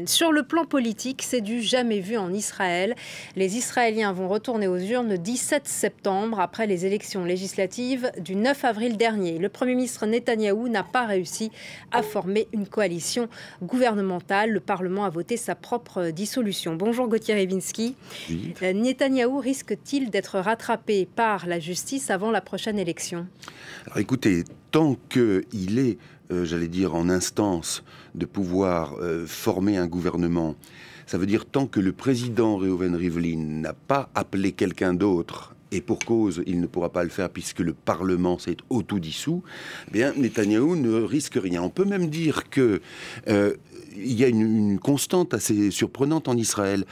Sur le plan politique, c'est du jamais vu en Israël. Les Israéliens vont retourner aux urnes le 17 septembre, après les élections législatives du 9 avril dernier. Le Premier ministre Netanyahou n'a pas réussi à former une coalition gouvernementale. Le Parlement a voté sa propre dissolution. Bonjour Gauthier Rybinski. Oui. Netanyahou risque-t-il d'être rattrapé par la justice avant la prochaine élection? Alors écoutez, tant qu'il est, j'allais dire, en instance de pouvoir former un gouvernement, ça veut dire tant que le président Reuven Rivlin n'a pas appelé quelqu'un d'autre, et pour cause, il ne pourra pas le faire puisque le Parlement s'est autodissous, eh bien, Netanyahou ne risque rien. On peut même dire que il y a une constante assez surprenante en Israël.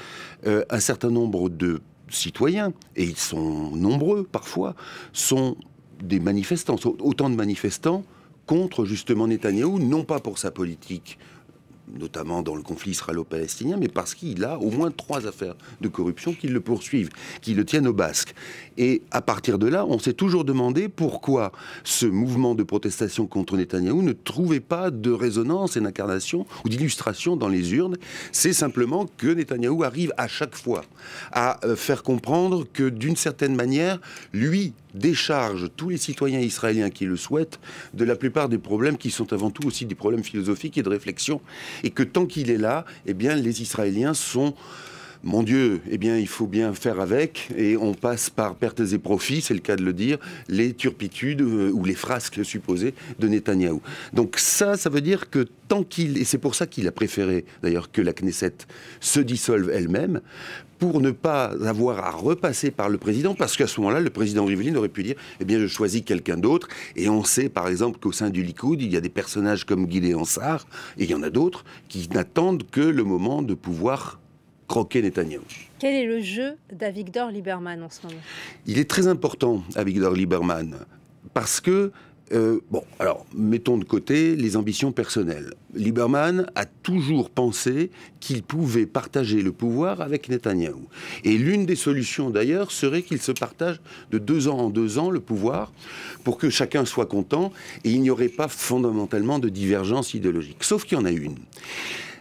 Un certain nombre de citoyens, et ils sont nombreux parfois, sont des manifestants, autant de manifestants contre justement Netanyahou, non pas pour sa politique, notamment dans le conflit israélo-palestinien, mais parce qu'il a au moins 3 affaires de corruption qui le poursuivent, qui le tiennent au basque. Et à partir de là, on s'est toujours demandé pourquoi ce mouvement de protestation contre Netanyahou ne trouvait pas de résonance et d'incarnation ou d'illustration dans les urnes. C'est simplement que Netanyahou arrive à chaque fois à faire comprendre que d'une certaine manière, lui décharge tous les citoyens israéliens qui le souhaitent de la plupart des problèmes qui sont avant tout aussi des problèmes philosophiques et de réflexion, et que tant qu'il est là, eh bien, les Israéliens sont... Mon Dieu, eh bien, il faut bien faire avec, et on passe par pertes et profits, c'est le cas de le dire, les turpitudes ou les frasques supposées de Netanyahou. Donc ça veut dire que tant qu'il... Et c'est pour ça qu'il a préféré, d'ailleurs, que la Knesset se dissolve elle-même, pour ne pas avoir à repasser par le président, parce qu'à ce moment-là, le président Rivlin aurait pu dire « Eh bien, je choisis quelqu'un d'autre ». Et on sait, par exemple, qu'au sein du Likoud, il y a des personnages comme Gideon Sa'ar, et il y en a d'autres, qui n'attendent que le moment de pouvoir croquer Netanyahou. Quel est le jeu d'Avigdor Lieberman en ce moment? Il est très important, Avigdor Lieberman, parce que bon, alors, mettons de côté les ambitions personnelles. Lieberman a toujours pensé qu'il pouvait partager le pouvoir avec Netanyahou. Et l'une des solutions, d'ailleurs, serait qu'il se partage de 2 ans en 2 ans le pouvoir pour que chacun soit content et il n'y aurait pas fondamentalement de divergence idéologique. Sauf qu'il y en a une.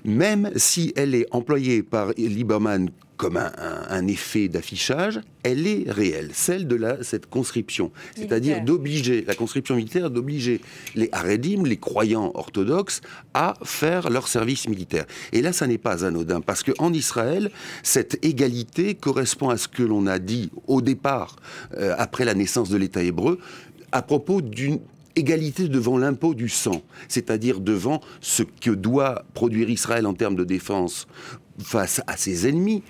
Même si elle est employée par Lieberman comme un effet d'affichage, elle est réelle, celle de cette conscription. C'est-à-dire d'obliger, la conscription militaire, d'obliger les Haredim, les croyants orthodoxes, à faire leur service militaire. Et là, ça n'est pas anodin, parce qu'en Israël, cette égalité correspond à ce que l'on a dit au départ, après la naissance de l'État hébreu, à propos d'une égalité devant l'impôt du sang, c'est-à-dire devant ce que doit produire Israël en termes de défense face à ses ennemis,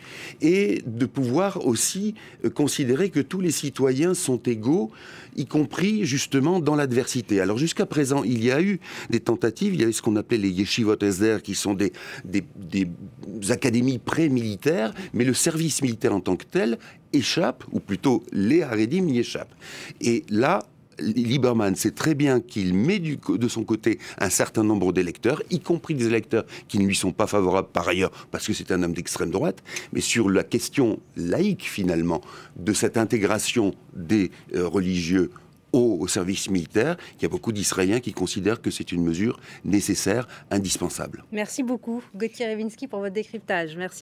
et de pouvoir aussi considérer que tous les citoyens sont égaux, y compris justement dans l'adversité. Alors jusqu'à présent, il y a eu des tentatives, il y a eu ce qu'on appelait les yeshivot esder, qui sont des académies pré-militaires, mais le service militaire en tant que tel échappe, ou plutôt les Haredim y échappent. Et là, Lieberman sait très bien qu'il met de son côté un certain nombre d'électeurs, y compris des électeurs qui ne lui sont pas favorables par ailleurs, parce que c'est un homme d'extrême droite, mais sur la question laïque finalement de cette intégration des religieux au service militaire, il y a beaucoup d'Israéliens qui considèrent que c'est une mesure nécessaire, indispensable. Merci beaucoup Gauthier Rybinski pour votre décryptage. Merci.